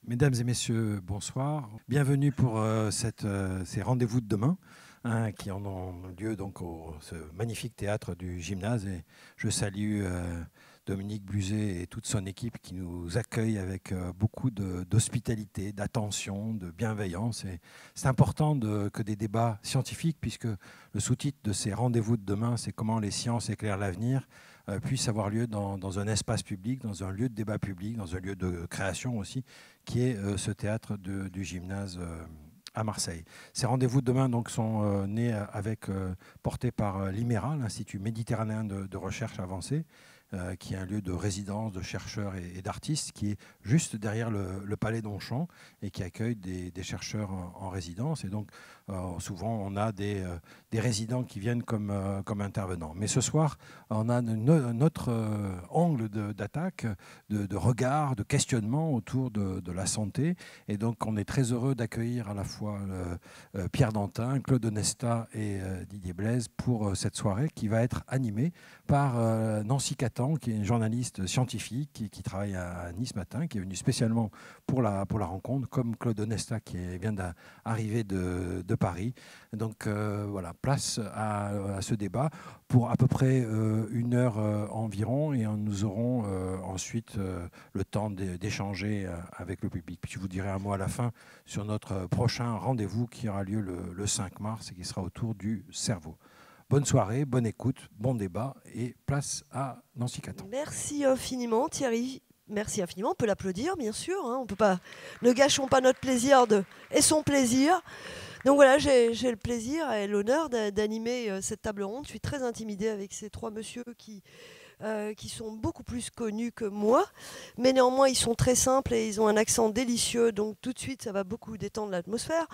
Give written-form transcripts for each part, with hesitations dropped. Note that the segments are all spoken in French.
Mesdames et messieurs, bonsoir. Bienvenue pour ces rendez-vous de demain qui en ont lieu donc au ce magnifique théâtre du Gymnase. Et je salue Dominique Bluzet et toute son équipe qui nous accueille avec beaucoup d'hospitalité, d'attention, de bienveillance. Et c'est important que des débats scientifiques, puisque le sous-titre de ces rendez-vous de demain, c'est comment les sciences éclairent l'avenir, puisse avoir lieu dans un espace public, dans un lieu de débat public, dans un lieu de création aussi, qui est ce théâtre du Gymnase à Marseille. Ces rendez-vous de demain donc, sont portés par l'IMERA, l'Institut méditerranéen de recherche avancée, qui est un lieu de résidence de chercheurs et d'artistes, qui est juste derrière le Palais d'Onchamp et qui accueille des chercheurs en résidence. Et donc, souvent, on a des résidents qui viennent comme intervenants. Mais ce soir, on a notre angle d'attaque, de regard, de questionnement autour de la santé. Et donc, on est très heureux d'accueillir à la fois Pierre Dantin, Claude Onesta et Didier Blaise pour cette soirée qui va être animée par Nancy Catan, qui est une journaliste scientifique qui travaille à Nice Matin, qui est venue spécialement pour la rencontre, comme Claude Onesta qui vient d'arriver de Paris. Donc voilà, place à ce débat pour à peu près 1 heure environ, et nous aurons ensuite le temps d'échanger avec le public. Puis je vous dirai un mot à la fin sur notre prochain rendez-vous qui aura lieu le 5 mars et qui sera autour du cerveau. Bonne soirée, bonne écoute, bon débat et place à Nancy Catan. Merci infiniment Thierry. Merci infiniment. On peut l'applaudir, bien sûr. On peut pas. Ne gâchons pas notre plaisir et son plaisir. Donc voilà, j'ai le plaisir et l'honneur d'animer cette table ronde. Je suis très intimidée avec ces trois messieurs qui sont beaucoup plus connus que moi. Mais néanmoins, ils sont très simples et ils ont un accent délicieux. Donc tout de suite, ça va beaucoup détendre l'atmosphère.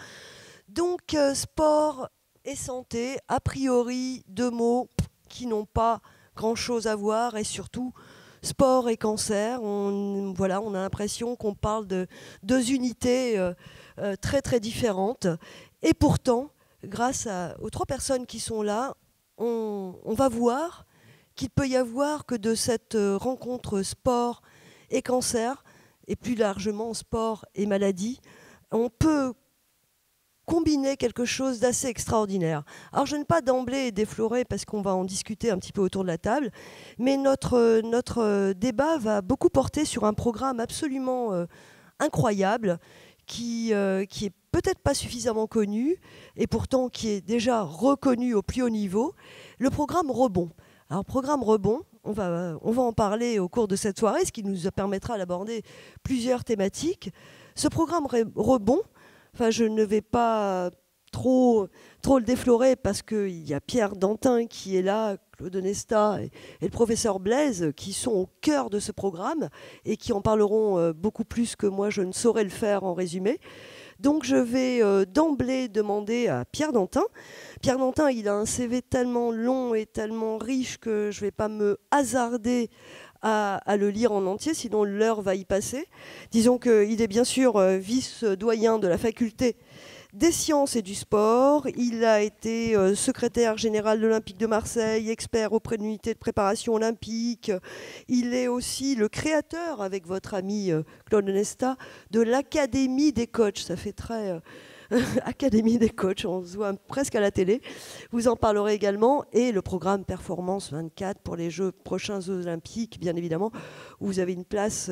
Donc sport et santé, a priori, 2 mots qui n'ont pas grand-chose à voir, et surtout sport et cancer. On a l'impression qu'on parle de 2 unités très très différentes. Et pourtant, grâce aux 3 personnes qui sont là, on va voir qu'il peut y avoir que de cette rencontre sport et cancer, et plus largement sport et maladie, on peut combiner quelque chose d'assez extraordinaire. Alors je ne vais pas d'emblée déflorer parce qu'on va en discuter un petit peu autour de la table, mais notre débat va beaucoup porter sur un programme absolument incroyable qui est peut-être pas suffisamment connu et pourtant qui est déjà reconnu au plus haut niveau, le programme Rebond. Alors programme Rebond, on va en parler au cours de cette soirée, ce qui nous permettra d'aborder plusieurs thématiques. Ce programme Rebond, enfin, je ne vais pas trop le déflorer parce qu'il y a Pierre Dantin qui est là, Claude Onesta et le professeur Blaise qui sont au cœur de ce programme et qui en parleront beaucoup plus que moi, je ne saurais le faire en résumé. Donc je vais d'emblée demander à Pierre Dantin. Pierre Dantin, il a un CV tellement long et tellement riche que je ne vais pas me hasarder à le lire en entier, sinon l'heure va y passer. Disons qu'il est bien sûr vice-doyen de la faculté des sciences et du sport. Il a été secrétaire général de l'Olympique de Marseille, expert auprès de l'unité de préparation olympique. Il est aussi le créateur, avec votre ami Claude Onesta, de l'Académie des coachs. Ça fait très... Académie des coachs, on se voit presque à la télé. Vous en parlerez également. Et le programme Performance 24 pour les prochains Jeux olympiques, bien évidemment, où vous avez une place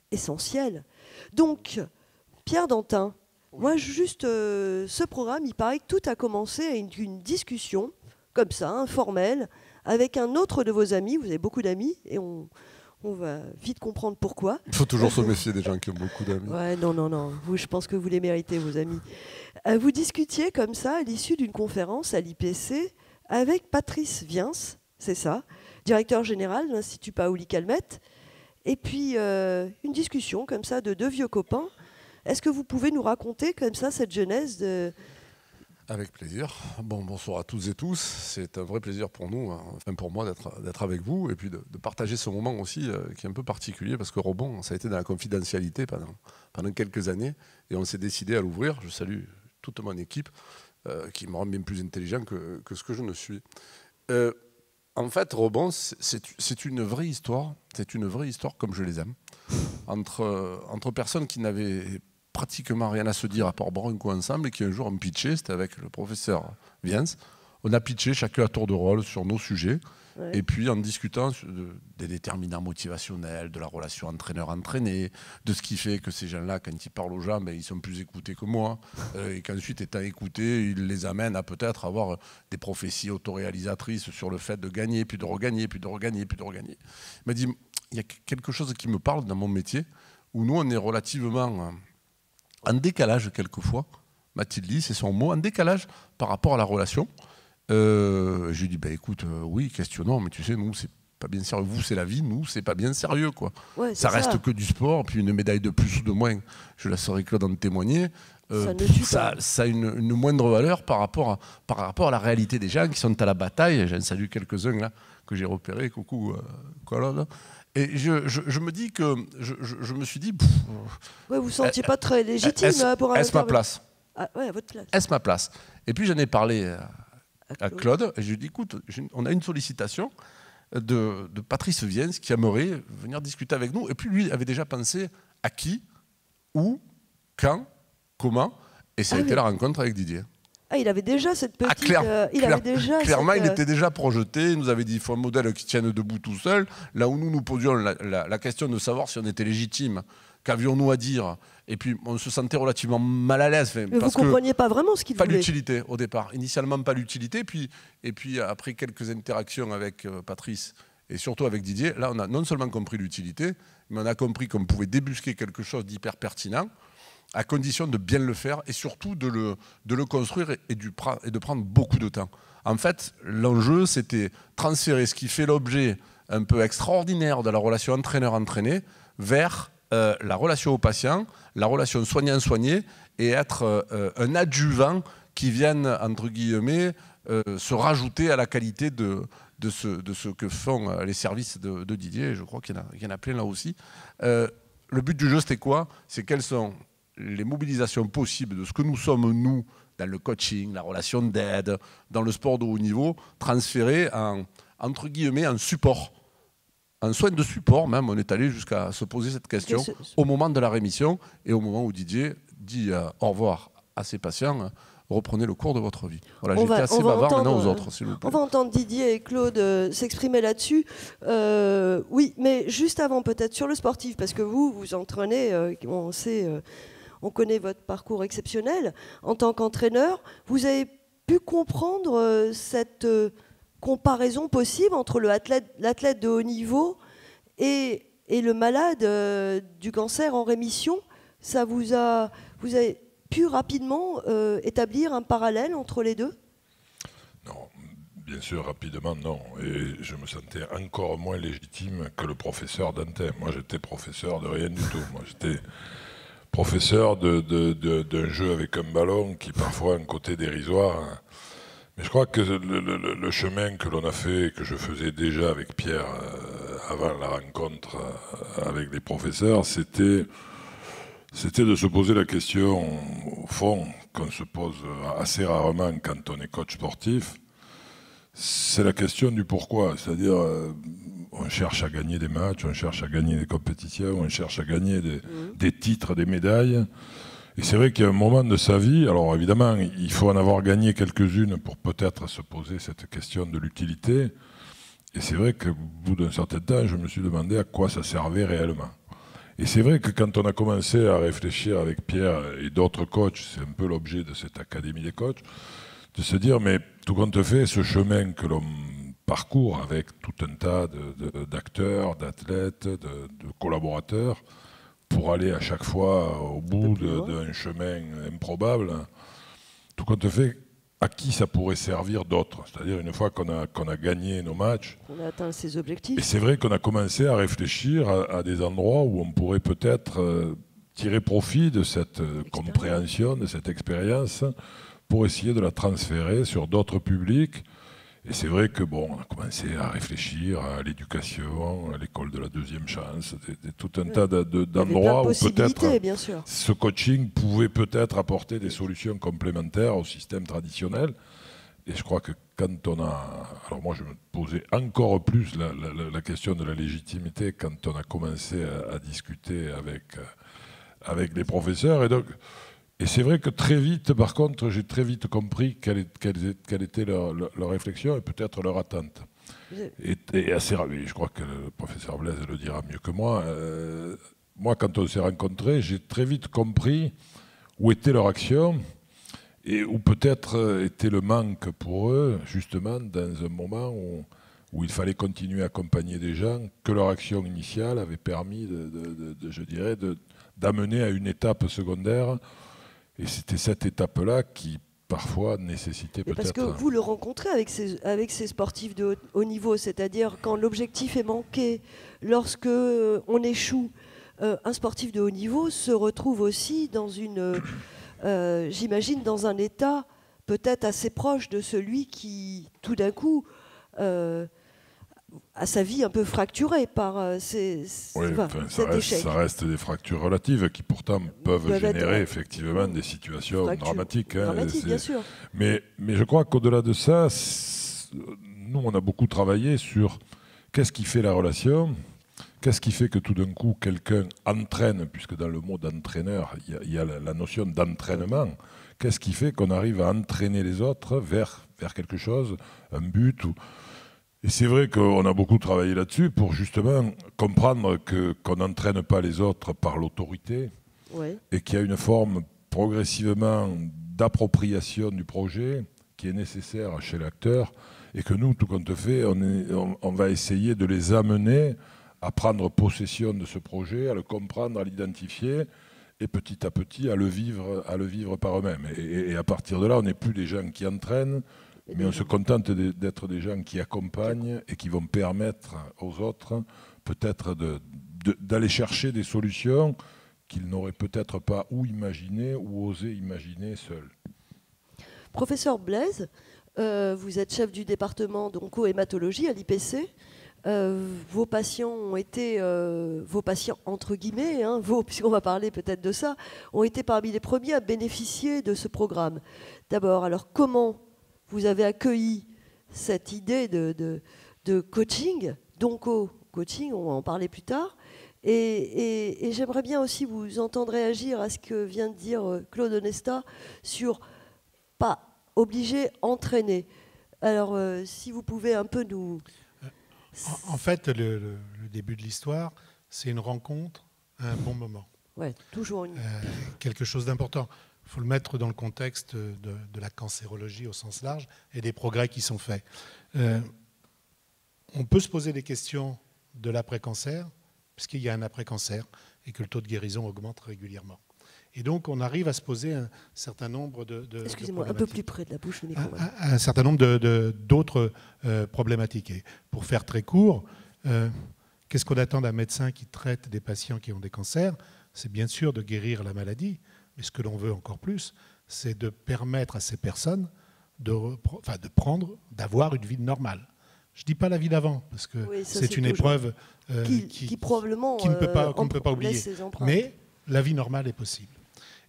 essentielle. Donc, Pierre Dantin, moi, juste ce programme, il paraît que tout a commencé à une discussion, comme ça, informelle, avec un autre de vos amis. Vous avez beaucoup d'amis, et on va vite comprendre pourquoi. Il faut toujours se méfier des gens qui ont beaucoup d'amis. Ouais, non. Je pense que vous les méritez, vos amis. Vous discutiez comme ça, à l'issue d'une conférence à l'IPC, avec Patrice Viens, c'est ça, directeur général de l'Institut Paoli-Calmette. Et puis, une discussion comme ça de 2 vieux copains. Est-ce que vous pouvez nous raconter comme ça cette genèse de... Avec plaisir. Bonsoir à toutes et tous. C'est un vrai plaisir pour nous, enfin pour moi, d'être avec vous et puis de partager ce moment aussi qui est un peu particulier parce que Rebond, ça a été dans la confidentialité pendant quelques années et on s'est décidé à l'ouvrir. Je salue toute mon équipe qui me rend bien plus intelligent que ce que je ne suis. En fait, Rebond, c'est une vraie histoire. C'est une vraie histoire comme je les aime. entre personnes qui n'avaient pratiquement rien à se dire à part boire un coup ensemble et qui un jour ont pitché, c'était avec le professeur Viens. On a pitché chacun à tour de rôle sur nos sujets. Ouais. Et puis en discutant des déterminants motivationnels, de la relation entraîneur-entraîné, de ce qui fait que ces gens-là, quand ils parlent aux gens, ben, ils sont plus écoutés que moi, et qu'ensuite, étant écoutés, ils les amènent à peut-être avoir des prophéties autoréalisatrices sur le fait de gagner, puis de regagner, puis de regagner, puis de regagner. Il m'a dit, il y a quelque chose qui me parle dans mon métier, où nous, on est relativement en décalage quelquefois, Mathilde dit, c'est son mot, en décalage par rapport à la relation. Je lui dis, bah, écoute, oui, questionnons, mais tu sais, nous, c'est pas bien sérieux. Vous, c'est la vie, nous, c'est pas bien sérieux, quoi. Ouais, ça reste que du sport, puis une médaille de plus ou de moins, je laisserai Claude en témoigner. Ça a une moindre valeur par rapport à la réalité des gens qui sont à la bataille. J'en salue quelques-uns là que j'ai repérés. Coucou, Claude. Et je me dis que je me suis dit. Ouais, vous ne sentiez pas très légitime pour un. Est-ce ma place? Ah, ouais, à votre place. Est-ce ma place? Et puis j'en ai parlé à Claude, et je lui ai dit, écoute, on a une sollicitation de Patrice Viens qui aimerait venir discuter avec nous. Et puis lui avait déjà pensé à qui, où, quand, comment, et ça a été la rencontre avec Didier. Ah, il avait déjà cette petite... Clairement, il était déjà projeté, il nous avait dit, il faut un modèle qui tienne debout tout seul, là où nous posions la question de savoir si on était légitime, qu'avions-nous à dire. Et puis, on se sentait relativement mal à l'aise. Mais vous ne compreniez pas vraiment ce qu'il voulait. Pas l'utilité, au départ. Initialement, pas l'utilité. Et puis, après quelques interactions avec Patrice et surtout avec Didier, là, on a non seulement compris l'utilité, mais on a compris qu'on pouvait débusquer quelque chose d'hyper pertinent, à condition de bien le faire et surtout de le construire et de prendre beaucoup de temps. En fait, l'enjeu, c'était transférer ce qui fait l'objet un peu extraordinaire de la relation entraîneur-entraîné vers la relation au patient, la relation soignant-soigné, et être un adjuvant qui vienne, entre guillemets, se rajouter à la qualité de ce que font les services de Didier. Et je crois qu'il y en a plein là aussi. Le but du jeu, c'était quoi? C'est quelles sont les mobilisations possibles de ce que nous sommes, nous, dans le coaching, la relation d'aide, dans le sport de haut niveau, transférées entre guillemets, en support. En soin de support même, on est allé jusqu'à se poser cette question au moment de la rémission et au moment où Didier dit au revoir à ses patients, reprenez le cours de votre vie. Voilà, j'étais assez bavard maintenant aux autres, s'il vous plaît. On va entendre Didier et Claude s'exprimer là-dessus. Oui, mais juste avant, peut-être sur le sportif, parce que vous entraînez, on connaît votre parcours exceptionnel. En tant qu'entraîneur, vous avez pu comprendre cette comparaison possible entre l'athlète de haut niveau et le malade du cancer en rémission. Vous avez pu rapidement établir un parallèle entre les deux? Non, bien sûr, rapidement, non. Et je me sentais encore moins légitime que le professeur Dantin. Moi, j'étais professeur de rien du tout. Moi, j'étais professeur d'un jeu avec un ballon qui parfois a un côté dérisoire. Mais je crois que le chemin que l'on a fait, que je faisais déjà avec Pierre avant la rencontre avec les professeurs, c'était de se poser la question, au fond, qu'on se pose assez rarement quand on est coach sportif, c'est la question du pourquoi. C'est-à-dire, on cherche à gagner des matchs, on cherche à gagner des compétitions, on cherche à gagner des titres, des médailles. Et c'est vrai qu'il y a un moment de sa vie, alors évidemment, il faut en avoir gagné quelques-unes pour peut-être se poser cette question de l'utilité. Et c'est vrai qu'au bout d'un certain temps, je me suis demandé à quoi ça servait réellement. Et c'est vrai que quand on a commencé à réfléchir avec Pierre et d'autres coachs, c'est un peu l'objet de cette académie des coachs, de se dire, mais tout compte fait, ce chemin que l'on parcourt avec tout un tas d'acteurs, d'athlètes, de collaborateurs, pour aller à chaque fois au bout d'un chemin improbable, tout compte fait, à qui ça pourrait servir d'autres? C'est-à-dire une fois qu'on a gagné nos matchs, on a atteint ses objectifs. Et c'est vrai qu'on a commencé à réfléchir à des endroits où on pourrait peut-être tirer profit de cette compréhension, de cette expérience, pour essayer de la transférer sur d'autres publics. Et c'est vrai que on a commencé à réfléchir à l'éducation, à l'école de la deuxième chance, tout un tas d'endroits où peut-être ce coaching pouvait peut-être apporter des solutions complémentaires au système traditionnel. Et je crois que quand on a... Alors moi, je me posais encore plus la question de la légitimité quand on a commencé à discuter avec les professeurs. Et c'est vrai que très vite, par contre, j'ai très vite compris quelle était leur réflexion et peut-être leur attente. Et assez rapide, je crois que le professeur Blaise le dira mieux que moi. Moi, quand on s'est rencontrés, j'ai très vite compris où était leur action et où peut-être était le manque pour eux, justement, dans un moment où il fallait continuer à accompagner des gens, que leur action initiale avait permis, je dirais, d'amener à une étape secondaire. Et c'était cette étape-là qui, parfois, nécessitait peut-être... Parce que vous le rencontrez avec ces sportifs de haut niveau, c'est-à-dire quand l'objectif est manqué, lorsque on échoue, un sportif de haut niveau se retrouve aussi dans j'imagine, dans un état peut-être assez proche de celui qui, tout d'un coup, a sa vie un peu fracturée par cet échec. Ça reste des fractures relatives qui pourtant peuvent générer effectivement des situations dramatiques. Dramatiques, bien sûr. Mais je crois qu'au-delà de ça, nous, on a beaucoup travaillé sur qu'est-ce qui fait la relation. Qu'est-ce qui fait que tout d'un coup, quelqu'un entraîne, puisque dans le mot d'entraîneur, il y a la notion d'entraînement. Qu'est-ce qui fait qu'on arrive à entraîner les autres vers quelque chose, un but Et c'est vrai qu'on a beaucoup travaillé là-dessus pour justement comprendre qu'on n'entraîne pas les autres par l'autorité et qu'il y a une forme progressivement d'appropriation du projet qui est nécessaire chez l'acteur et que nous, tout compte fait, on va essayer de les amener à prendre possession de ce projet, à le comprendre, à l'identifier, et petit à petit à le vivre par eux-mêmes. Et à partir de là, on n'est plus des gens qui entraînent, mais on se contente d'être des gens qui accompagnent et qui vont permettre aux autres peut-être d'aller chercher des solutions qu'ils n'auraient peut-être pas ou imaginées ou osé imaginer seuls. Professeur Blaise, vous êtes chef du département d'onco-hématologie à l'IPC. Vos patients ont été, vos patients entre guillemets, puisqu'on va parler peut-être de ça, ont été parmi les premiers à bénéficier de ce programme. D'abord, alors comment vous avez accueilli cette idée de coaching, d'onco-coaching, on va en parler plus tard, et j'aimerais bien aussi vous entendre réagir à ce que vient de dire Claude Onesta sur pas obligé, entraîner. Alors, si vous pouvez un peu nous... En fait, le début de l'histoire, c'est une rencontre à un bon moment. Ouais, toujours quelque chose d'important. Il faut le mettre dans le contexte de la cancérologie au sens large et des progrès qui sont faits. On peut se poser des questions de l'après-cancer, puisqu'il y a un après-cancer et que le taux de guérison augmente régulièrement. Et donc, on arrive à se poser un certain nombre de Excusez-moi, un peu plus près de la bouche. Un certain nombre d'autres problématiques. Et pour faire très court, qu'est-ce qu'on attend d'un médecin qui traite des patients qui ont des cancers? C'est bien sûr de guérir la maladie, mais ce que l'on veut encore plus, c'est de permettre à ces personnes d'avoir une vie normale. Je ne dis pas la vie d'avant, parce que c'est une épreuve qui probablement qu'on ne peut pas oublier. Mais la vie normale est possible.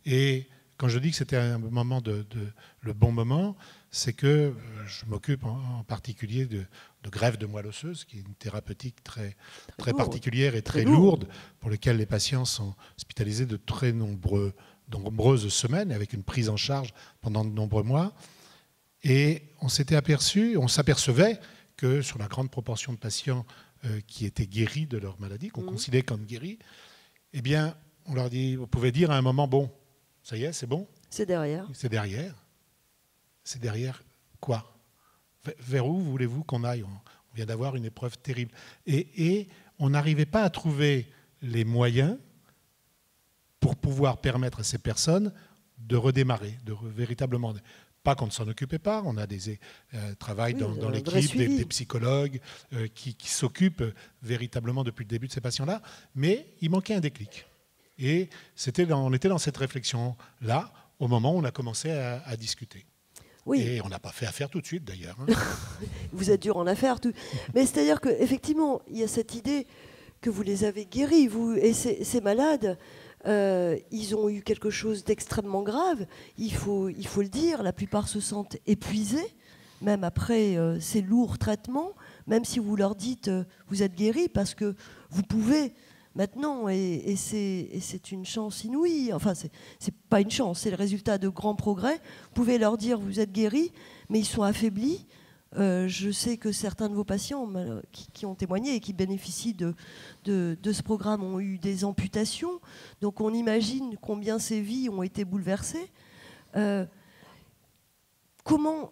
Et quand je dis que c'était un moment le bon moment, c'est que je m'occupe en particulier de greffe de moelle osseuse, qui est une thérapeutique très particulière et très lourde, pour laquelle les patients sont hospitalisés de très nombreuses semaines, avec une prise en charge pendant de nombreux mois. Et on s'apercevait que sur la grande proportion de patients qui étaient guéris de leur maladie, qu'on considérait comme guéris, eh bien, on leur dit, vous pouvez dire à un moment, bon, ça y est, c'est bon. C'est derrière. C'est derrière. C'est derrière quoi? Vers où voulez-vous qu'on aille? On vient d'avoir une épreuve terrible. Et on n'arrivait pas à trouver les moyens pour pouvoir permettre à ces personnes de redémarrer, véritablement. Pas qu'on ne s'en occupait pas, on a des travail dans l'équipe, des psychologues qui s'occupent véritablement depuis le début de ces patients-là, mais il manquait un déclic. Et on était dans cette réflexion-là au moment où on a commencé à discuter. Oui. Et on n'a pas fait affaire tout de suite, d'ailleurs. Vous êtes dur en affaires. Mais c'est-à-dire qu'effectivement, il y a cette idée que vous les avez guéris, vous, et ces malades, ils ont eu quelque chose d'extrêmement grave. Il faut le dire, la plupart se sentent épuisés. même après ces lourds traitements, même si vous leur dites vous êtes guéri parce que vous pouvez maintenant, et c'est une chance inouïe, enfin c'est pas une chance, c'est le résultat de grands progrès, vous pouvez leur dire vous êtes guéri, mais ils sont affaiblis. Je sais que certains de vos patients qui ont témoigné et qui bénéficient de ce programme ont eu des amputations. Donc on imagine combien ces vies ont été bouleversées. Comment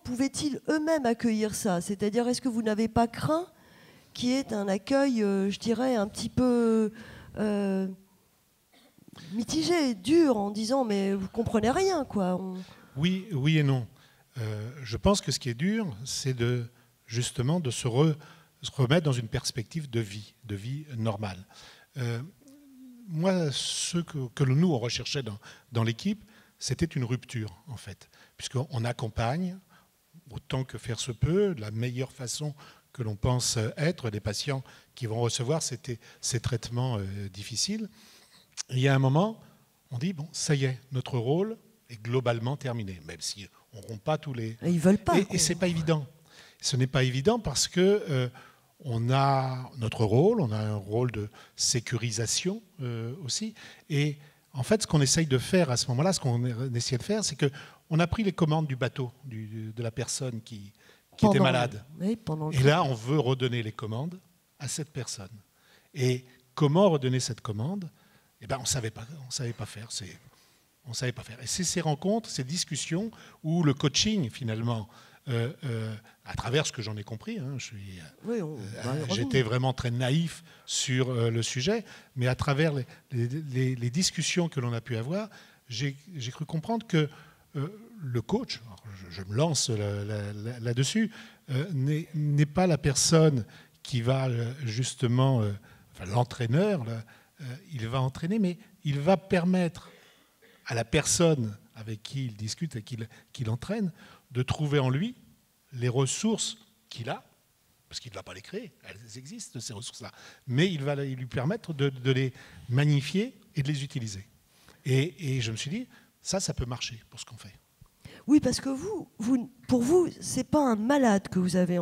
pouvaient-ils eux-mêmes accueillir ça? C'est-à-dire, est-ce que vous n'avez pas craint qu'il y ait un accueil, je dirais, un petit peu mitigé, dur, en disant mais vous comprenez rien, quoi. Oui et non. Je pense que ce qui est dur, c'est justement de se remettre dans une perspective de vie normale. Moi, ce que nous, on recherchait dans l'équipe, c'était une rupture, en fait, puisqu'on accompagne, autant que faire se peut, de la meilleure façon que l'on pense être, les patients qui vont recevoir ces traitements difficiles. Et il y a un moment, on dit, bon, ça y est, notre rôle est globalement terminé, même si on ne rompt pas tous les... Ils veulent pas. Et ce n'est pas évident. Ce n'est pas évident parce que on a notre rôle, on a un rôle de sécurisation aussi. Et en fait, ce qu'on essaye de faire à ce moment-là, ce qu'on essayait de faire, c'est qu'on a pris les commandes du bateau de la personne qui était malade. Oui, et là, on veut redonner les commandes à cette personne. Et comment redonner cette commande? Eh ben, on ne savait pas faire. On savait pas faire. Et c'est ces rencontres, ces discussions où le coaching, finalement, à travers ce que j'en ai compris, hein, j'étais vraiment très naïf sur le sujet, mais à travers les discussions que l'on a pu avoir, j'ai cru comprendre que le coach, je me lance là-dessus, n'est pas la personne qui va justement, l'entraîneur, il va entraîner, mais il va permettre à la personne avec qui il discute et qu'il entraîne de trouver en lui les ressources qu'il a, parce qu'il ne va pas les créer, elles existent ces ressources-là, mais il va lui permettre de les magnifier et de les utiliser. Et je me suis dit, ça peut marcher pour ce qu'on fait. Oui, parce que pour vous, ce n'est pas un malade que vous avez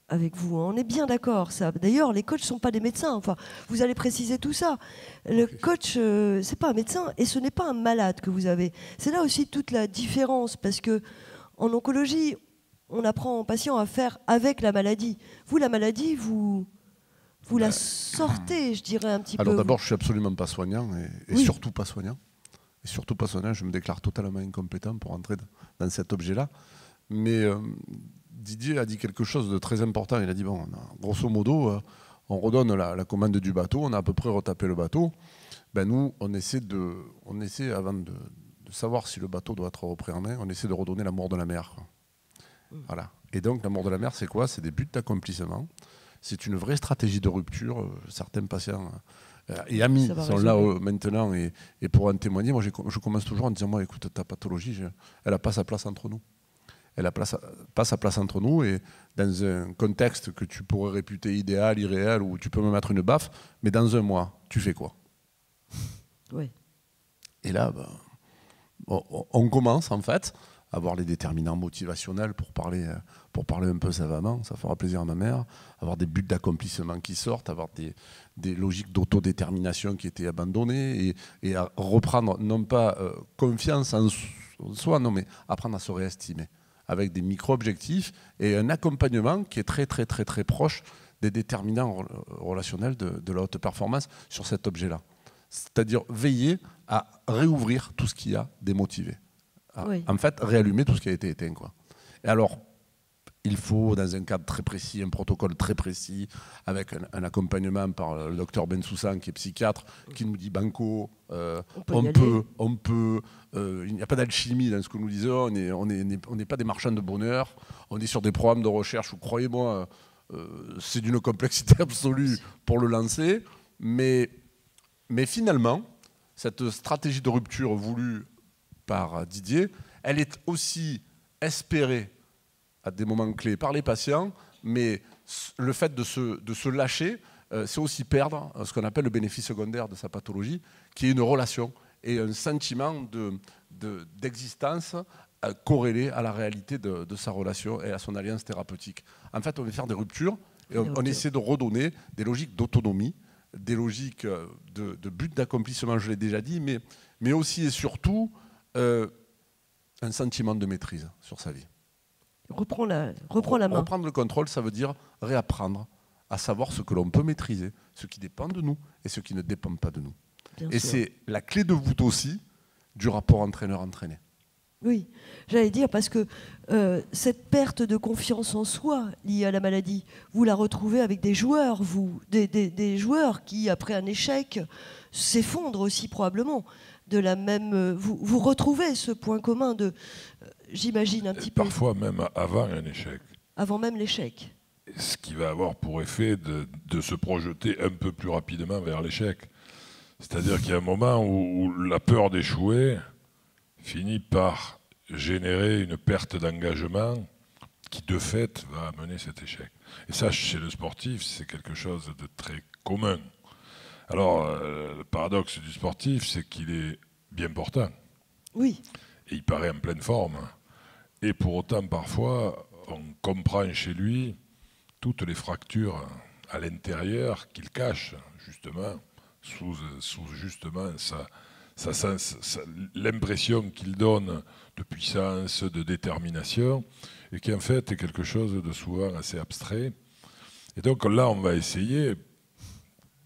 avec vous. On est bien d'accord. D'ailleurs, les coachs ne sont pas des médecins. Enfin, vous allez préciser tout ça. Le coach, ce n'est pas un médecin et ce n'est pas un malade que vous avez. C'est là aussi toute la différence, parce que en oncologie, on apprend aux patients à faire avec la maladie. Vous, la maladie, vous la sortez, je dirais, un petit peu. Alors d'abord, je ne suis absolument pas soignant et oui. surtout pas soignant. Et surtout pas soignant, je me déclare totalement incompétent pour entrer dans cet objet-là. Mais Didier a dit quelque chose de très important. Il a dit, bon, grosso modo, on redonne la commande du bateau, on a à peu près retapé le bateau. Ben nous, on essaie avant de savoir si le bateau doit être repris en main, on essaie de redonner l'amour de la mer. Voilà. Et donc, l'amour de la mer, c'est quoi? C'est des buts d'accomplissement. C'est une vraie stratégie de rupture. Certains patients et amis sont là maintenant et pour en témoigner. Moi, je commence toujours en disant, moi, écoute, ta pathologie, elle n'a pas sa place entre nous. Elle n'a pas sa place entre nous, et dans un contexte que tu pourrais réputer idéal, irréel, où tu peux me mettre une baffe, mais dans un mois, tu fais quoi? Oui. Et là, on commence en fait à avoir les déterminants motivationnels pour parler un peu savamment, ça fera plaisir à ma mère, avoir des buts d'accomplissement qui sortent, avoir des logiques d'autodétermination qui étaient abandonnées, et à reprendre non pas confiance en soi, non, mais apprendre à se réestimer, avec des micro-objectifs et un accompagnement qui est très très très très proche des déterminants relationnels de la haute performance sur cet objet-là. C'est-à-dire veiller à réouvrir tout ce qui a démotivé. Oui. En fait, réallumer tout ce qui a été éteint, quoi. Et alors, il faut, dans un cadre très précis, un protocole très précis, avec un accompagnement par le docteur Bensoussan, qui est psychiatre, qui nous dit banco, on peut, il n'y a pas d'alchimie dans ce que nous disons, on n'est pas des marchands de bonheur, on est sur des programmes de recherche où, croyez-moi, c'est d'une complexité absolue pour le lancer, mais finalement, cette stratégie de rupture voulue par Didier, elle est aussi espérée à des moments clés par les patients, mais le fait de se lâcher, c'est aussi perdre ce qu'on appelle le bénéfice secondaire de sa pathologie, qui est une relation et un sentiment d'existence corrélée à la réalité de sa relation et à son alliance thérapeutique. En fait, on veut faire des ruptures et on essaie de redonner des logiques d'autonomie, des logiques de but d'accomplissement, je l'ai déjà dit, mais aussi et surtout un sentiment de maîtrise sur sa vie. Reprends la main. Reprendre le contrôle, ça veut dire réapprendre à savoir ce que l'on peut maîtriser, ce qui dépend de nous et ce qui ne dépend pas de nous. Et c'est la clé de voûte aussi du rapport entraîneur-entraîné. Oui, j'allais dire, parce que cette perte de confiance en soi liée à la maladie, vous la retrouvez avec des joueurs, des joueurs qui, après un échec, s'effondrent aussi probablement. De la même, vous retrouvez ce point commun de, j'imagine un petit peu. Parfois même avant un échec. Avant même l'échec. Ce qui va avoir pour effet de se projeter un peu plus rapidement vers l'échec. C'est-à-dire qu'il y a un moment où la peur d'échouer finit par générer une perte d'engagement qui, de fait, va amener cet échec. Et ça, chez le sportif, c'est quelque chose de très commun. Alors, le paradoxe du sportif, c'est qu'il est bien portant. Oui. Et il paraît en pleine forme. Et pour autant, parfois, on comprend chez lui toutes les fractures à l'intérieur qu'il cache, justement, sous justement l'impression qu'il donne de puissance, de détermination, et qui en fait est quelque chose de souvent assez abstrait. Et donc là, on va essayer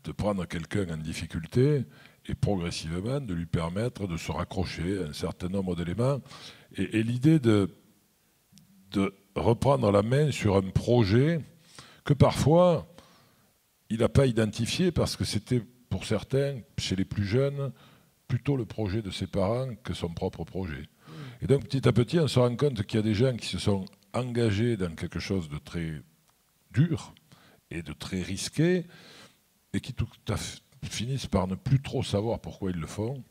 de prendre quelqu'un en difficulté et progressivement de lui permettre de se raccrocher à un certain nombre d'éléments. Et l'idée de reprendre la main sur un projet que parfois il n'a pas identifié parce que c'était pour certains, chez les plus jeunes, plutôt le projet de ses parents que son propre projet. Et donc petit à petit, on se rend compte qu'il y a des gens qui se sont engagés dans quelque chose de très dur et de très risqué et qui tout à fait finissent par ne plus trop savoir pourquoi ils le font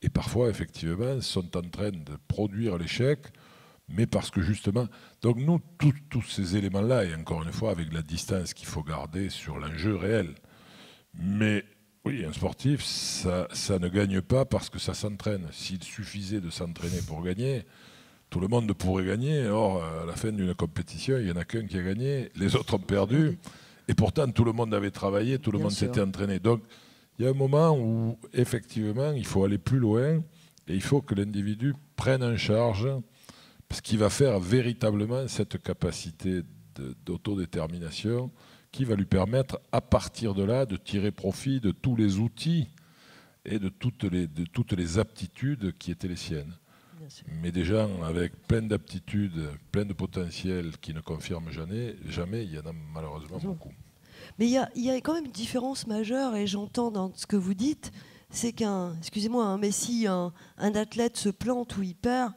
et parfois effectivement sont en train de produire l'échec, mais parce que justement, donc nous, tous ces éléments-là, et encore une fois avec la distance qu'il faut garder sur l'enjeu réel, mais oui, un sportif, ça ne gagne pas parce que ça s'entraîne. S'il suffisait de s'entraîner pour gagner, tout le monde pourrait gagner. Or, à la fin d'une compétition, il n'y en a qu'un qui a gagné, les autres ont perdu, et pourtant tout le monde avait travaillé, tout le monde s'était entraîné. Donc, il y a un moment où, effectivement, il faut aller plus loin et il faut que l'individu prenne en charge ce qui va faire véritablement cette capacité d'autodétermination qui va lui permettre, à partir de là, de tirer profit de tous les outils et de toutes les aptitudes qui étaient les siennes. Mais des gens avec plein d'aptitudes, plein de potentiel qui ne confirment jamais, il y en a malheureusement beaucoup. Mais il y a quand même une différence majeure, et j'entends dans ce que vous dites, c'est qu'un Messi, un athlète se plante ou il perd,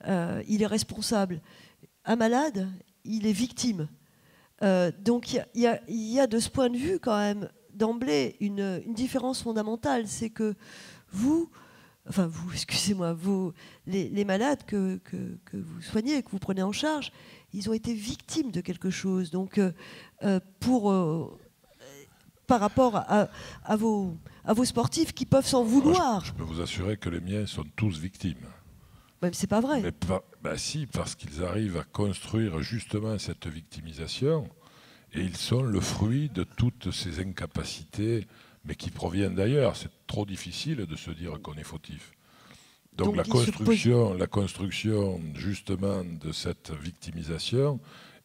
il est responsable. Un malade, il est victime. Donc il y a de ce point de vue quand même d'emblée une différence fondamentale, c'est que les malades que vous soignez, que vous prenez en charge, ils ont été victimes de quelque chose. Donc par rapport à vos sportifs qui peuvent s'en vouloir. Je peux vous assurer que les miens sont tous victimes. Même c'est pas vrai. Mais si, parce qu'ils arrivent à construire justement cette victimisation et ils sont le fruit de toutes ces incapacités, mais qui proviennent d'ailleurs. C'est trop difficile de se dire qu'on est fautif. Donc la construction justement de cette victimisation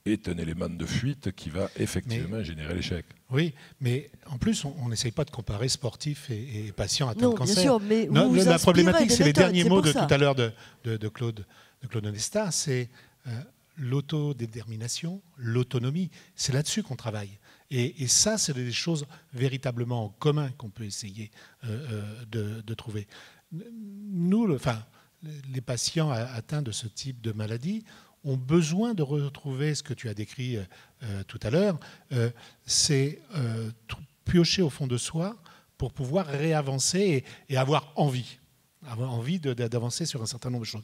est un élément de fuite qui va effectivement générer l'échec. Oui, mais en plus, on n'essaye pas de comparer sportif et patient atteint de cancer. Bien sûr, mais la problématique, c'est les derniers mots de tout à l'heure de Claude Onesta, c'est l'autodétermination, l'autonomie. C'est là-dessus qu'on travaille. Et ça, c'est des choses véritablement en commun qu'on peut essayer de trouver. Nous, les patients atteints de ce type de maladie ont besoin de retrouver ce que tu as décrit tout à l'heure, c'est piocher au fond de soi pour pouvoir réavancer et avoir envie d'avancer sur un certain nombre de choses.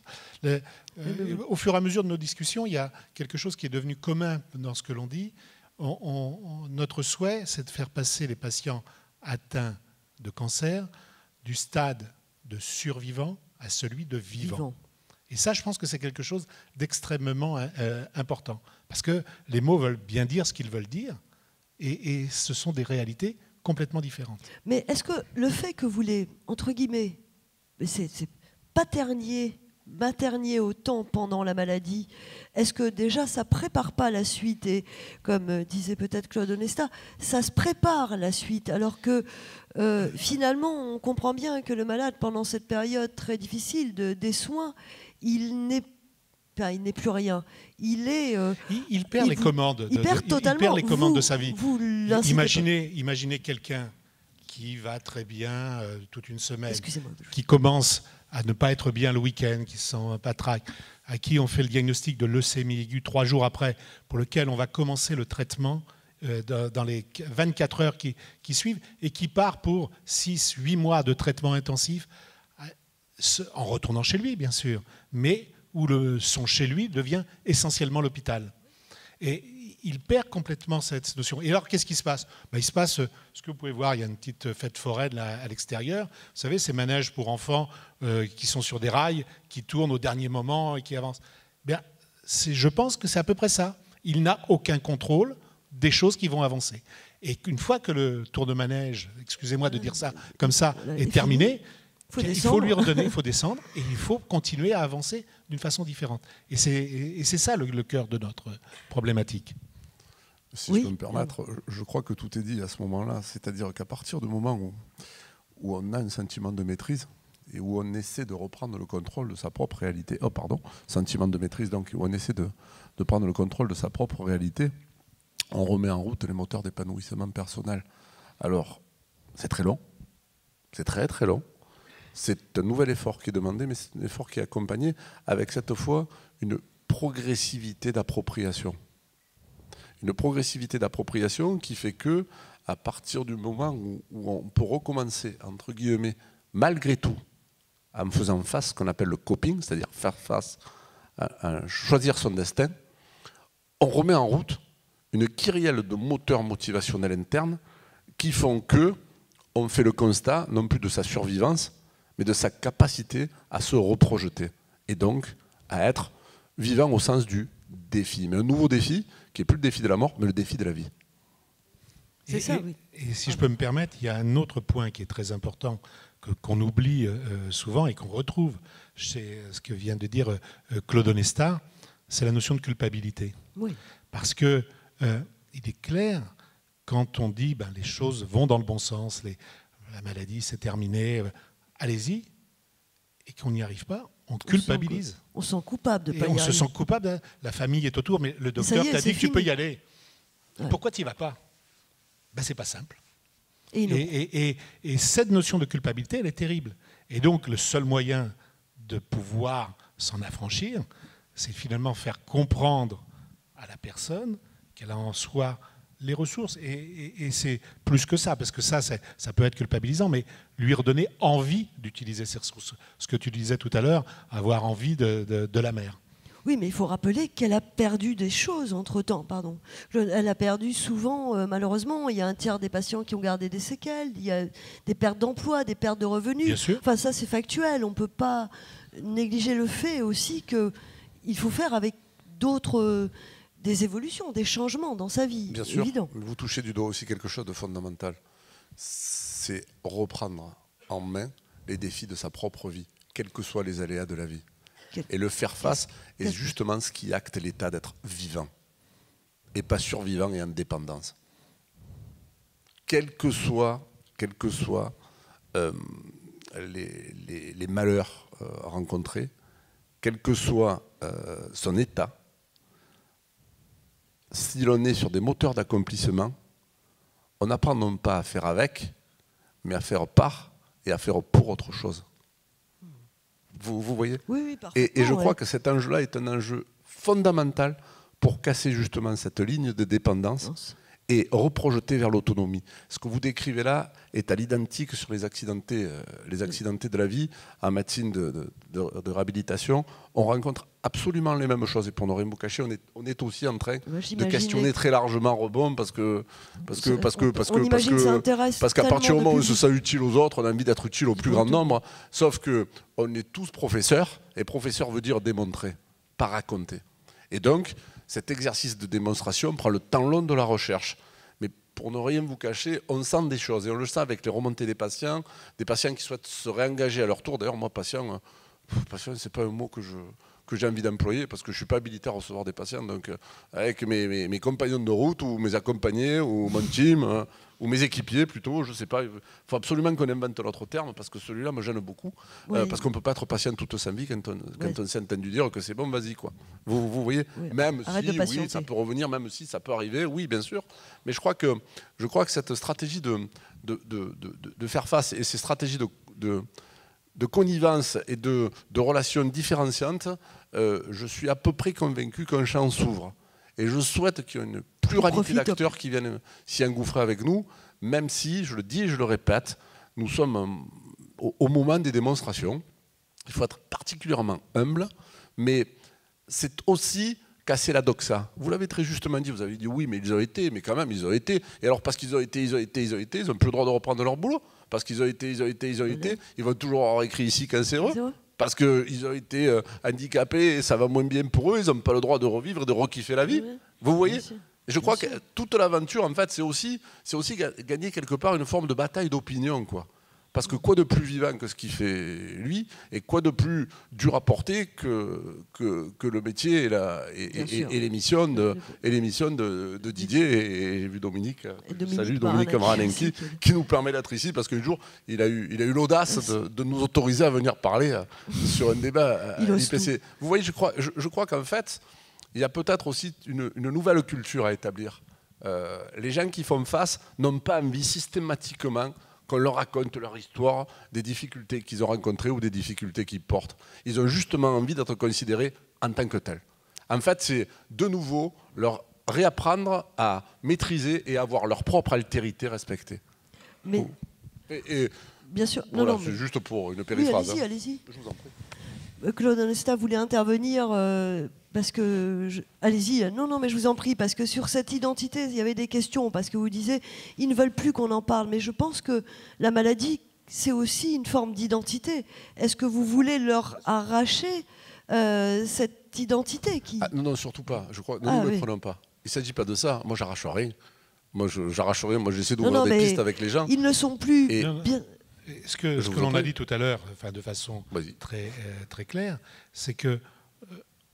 Au fur et à mesure de nos discussions, il y a quelque chose qui est devenu commun dans ce que l'on dit. Notre souhait, c'est de faire passer les patients atteints de cancer du stade de survivant à celui de vivant. Et ça, je pense que c'est quelque chose d'extrêmement important. Parce que les mots veulent bien dire ce qu'ils veulent dire, et ce sont des réalités complètement différentes. Mais est-ce que le fait que vous les, entre guillemets, c'est maternier autant pendant la maladie, est-ce que déjà ça prépare pas la suite? Et comme disait peut-être Claude Onesta, ça se prépare la suite, alors que finalement on comprend bien que le malade, pendant cette période très difficile des soins, il n'est plus rien. Il perd les commandes. Il perd totalement. Il perd les commandes de sa vie. Imaginez quelqu'un qui va très bien toute une semaine, excusez-moi, qui commence à ne pas être bien le week-end, qui se sent patraque, à qui on fait le diagnostic de leucémie aiguë 3 jours après, pour lequel on va commencer le traitement dans les 24 heures qui suivent, et qui part pour 6-8 mois de traitement intensif, en retournant chez lui, bien sûr, mais où son chez lui devient essentiellement l'hôpital. Et il perd complètement cette notion. Et alors, qu'est-ce qui se passe? Il se passe ce que vous pouvez voir, il y a une petite fête foraine là, à l'extérieur. Vous savez, ces manèges pour enfants qui sont sur des rails, qui tournent au dernier moment et qui avancent. Je pense que c'est à peu près ça. Il n'a aucun contrôle des choses qui vont avancer. Et qu'une fois que le tour de manège, excusez-moi de dire ça comme ça, est terminé, il faut lui redonner, il faut descendre, et il faut continuer à avancer d'une façon différente. Et c'est ça le cœur de notre problématique. Si je peux me permettre, je crois que tout est dit à ce moment-là. C'est-à-dire qu'à partir du moment où on a un sentiment de maîtrise et où on essaie de reprendre le contrôle de sa propre réalité, sentiment de maîtrise, donc où on essaie de prendre le contrôle de sa propre réalité, on remet en route les moteurs d'épanouissement personnel. Alors, c'est très long, c'est très très long. C'est un nouvel effort qui est demandé, mais c'est un effort qui est accompagné avec cette fois une progressivité d'appropriation. Une progressivité d'appropriation qui fait que, à partir du moment où on peut recommencer, entre guillemets, malgré tout, en faisant face à ce qu'on appelle le coping, c'est-à-dire faire face à choisir son destin, on remet en route une kyrielle de moteurs motivationnels internes qui font que on fait le constat, non plus de sa survivance, mais de sa capacité à se reprojeter. Et donc, à être vivant au sens du défi. Mais un nouveau défi, qui n'est plus le défi de la mort, mais le défi de la vie. C'est ça, oui. Et si je peux me permettre, il y a un autre point qui est très important, qu'on oublie souvent et qu'on retrouve chez ce que vient de dire Claude Onesta, c'est la notion de culpabilité. Oui. Parce que il est clair, quand on dit les choses vont dans le bon sens, la maladie c'est terminé, allez-y, et qu'on n'y arrive pas, on culpabilise. On se sent coupable de ne pas y arriver. On se sent coupable, la famille est autour, mais le docteur t'a dit que tu peux y aller. Ouais. Pourquoi tu n'y vas pas? C'est pas simple. Et cette notion de culpabilité, elle est terrible. Et donc, le seul moyen de pouvoir s'en affranchir, c'est finalement faire comprendre à la personne qu'elle a en soi les ressources. Et c'est plus que ça, parce que ça peut être culpabilisant, mais lui redonner envie d'utiliser ces ressources. Ce que tu disais tout à l'heure, avoir envie de la mère. Oui, mais il faut rappeler qu'elle a perdu des choses entre-temps. Pardon. Elle a perdu souvent, malheureusement, il y a un tiers des patients qui ont gardé des séquelles, il y a des pertes d'emploi, des pertes de revenus. Bien sûr. Enfin, ça, c'est factuel. On ne peut pas négliger le fait aussi qu'il faut faire avec d'autres... des évolutions, des changements dans sa vie. Bien sûr, évident. Vous touchez du doigt aussi quelque chose de fondamental. C'est reprendre en main les défis de sa propre vie, quels que soient les aléas de la vie. Et le faire face est justement ce qui acte l'état d'être vivant et pas survivant et en dépendance. Quels que soient les malheurs rencontrés, quel que soit son état, si l'on est sur des moteurs d'accomplissement, on n'apprend non pas à faire avec, mais à faire par et à faire pour autre chose. Vous voyez? Oui, parfaitement. Et je crois que cet enjeu-là est un enjeu fondamental pour casser justement cette ligne de dépendance et reprojeter vers l'autonomie. Ce que vous décrivez là est à l'identique sur les accidentés de la vie. En médecine de réhabilitation, on rencontre absolument les mêmes choses. Et pour ne rien vous cacher, on est aussi en train de questionner très largement Rebond parce qu'à partir du moment où on se sent utile aux autres, on a envie d'être utile au plus grand nombre. Sauf qu'on est tous professeurs, et professeur veut dire démontrer, pas raconter. Et donc, cet exercice de démonstration prend le temps long de la recherche. Mais pour ne rien vous cacher, on sent des choses. Et on le sent avec les remontées des patients qui souhaitent se réengager à leur tour. D'ailleurs, moi, patient, c'est pas un mot que j'ai envie d'employer parce que je ne suis pas habilité à recevoir des patients. Donc, avec mes compagnons de route ou mes accompagnés ou mon team ou mes équipiers plutôt, je ne sais pas. Il faut absolument qu'on invente l'autre terme parce que celui-là me gêne beaucoup. Oui. Parce qu'on ne peut pas être patient toute sa vie quand on s'est entendu dire que c'est bon, vas-y, quoi. Vous voyez, oui. Même si oui, ça peut revenir, même si ça peut arriver, oui, bien sûr. Mais je crois que cette stratégie de faire face et ces stratégies de connivence et de relations différenciantes, je suis à peu près convaincu qu'un champ s'ouvre. Et je souhaite qu'il y ait une pluralité d'acteurs qui viennent s'y engouffrer avec nous, même si, je le dis et je le répète, nous sommes au moment des démonstrations. Il faut être particulièrement humble, mais c'est aussi casser la doxa. Vous l'avez très justement dit, vous avez dit oui, mais ils ont été, mais quand même, ils ont été. Et alors, parce qu'ils ont été, ils n'ont plus le droit de reprendre leur boulot. Parce qu'ils ont été, ils vont toujours avoir écrit ici quand c'est eux. Parce qu'ils ont été handicapés et ça va moins bien pour eux, ils n'ont pas le droit de revivre et de rekiffer la vie. Oui. Vous voyez ? Je crois que toute l'aventure, en fait, c'est aussi gagner quelque part une forme de bataille d'opinion, quoi. Parce que quoi de plus vivant que ce qu'il fait lui, et quoi de plus dur à porter que le métier et l'émission de Didier, et j'ai vu Dominique, salut Dominique Maranenki, qui nous permet d'être ici, parce qu'un jour, il a eu l'audace de nous autoriser à venir parler sur un débat à l'IPC. Vous voyez, je crois qu'en fait, il y a peut-être aussi une nouvelle culture à établir. Les gens qui font face n'ont pas envie systématiquement qu'on leur raconte leur histoire, des difficultés qu'ils ont rencontrées ou des difficultés qu'ils portent. Ils ont justement envie d'être considérés en tant que tels. En fait, c'est de nouveau leur réapprendre à maîtriser et avoir leur propre altérité respectée. Mais bien sûr, voilà, c'est juste pour une périphrase. Oui, allez-y. Je vous en prie. Claude Onesta voulait intervenir parce que... Allez-y, non, mais je vous en prie, parce que sur cette identité, il y avait des questions, parce que vous disiez, ils ne veulent plus qu'on en parle, mais je pense que la maladie, c'est aussi une forme d'identité. Est-ce que vous voulez leur arracher cette identité qui... Non, surtout pas. Je crois, ne le prenons pas. Il ne s'agit pas de ça. Moi, j'arrache rien. Moi, j'essaie d'ouvrir des pistes avec les gens. Ils ne sont plus bien... Ce que l'on a dit tout à l'heure, de façon très claire, c'est que